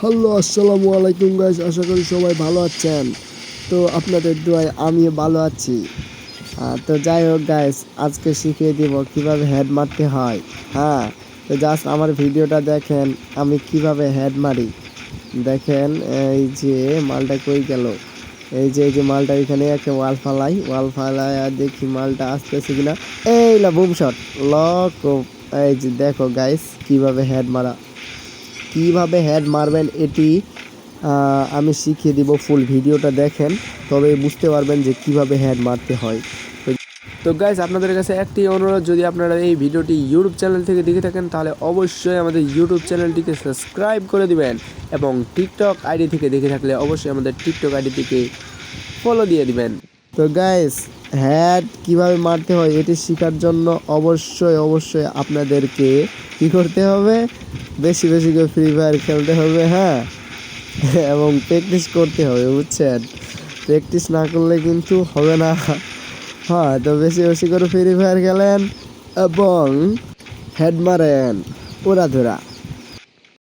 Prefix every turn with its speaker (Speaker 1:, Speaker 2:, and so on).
Speaker 1: Hello আসসালামু আলাইকুম guys, আশা করি সবাই ভালো আছেন। তো আপনাদের দোয়ায় আমিও ভালো আছি। তো যাই হোক গাইস, আজকে শিখিয়ে দিব কিভাবে হেড মারতে হয়। হ্যাঁ, তো জাস্ট আমার ভিডিওটা দেখেন, আমি কিভাবে হেড মারি। দেখেন এই যে মালটা কই গেল। এই যে মালটা এখানে একটা ওয়াল ফালাই আর দেখি মালটা আসতেছে কিনা। এই না, বুম শট লক। এই যে দেখো গাইস, কিভাবে হেড মারবেন এটি আমি শিখিয়ে দিব। ফুল ভিডিওটা দেখেন, তবে বুঝতে পারবেন যে কিভাবে হেড মারতে হয়। তো গাইস, আপনাদের কাছে একটি অনুরোধ, যদি আপনারা এই ভিডিওটি ইউটিউব চ্যানেল থেকে দেখে থাকেন তাহলে অবশ্যই আমাদের ইউটিউব চ্যানেলটিকে সাবস্ক্রাইব করে দিবেন, এবং টিকটক আইডি থেকে দেখে থাকলে অবশ্যই আমাদের টিকটক আইডিটিকে ফলো দিয়ে দিবেন। তো গাইস, হেড কিভাবে মারতে হয় এটি শেখার জন্য অবশ্যই আপনাদেরকে কি করতে হবে, বেশি বেশি করে ফ্রি ফায়ার খেলতে হবে। হ্যাঁ, এবং প্র্যাকটিস করতে হবে, বুঝছেন। প্র্যাকটিস না করলে কিন্তু হবে না। হ্যাঁ, তো বেশি বেশি করে ফ্রি ফায়ার খেলেন এবং হেড মারেন উড়াধুরা।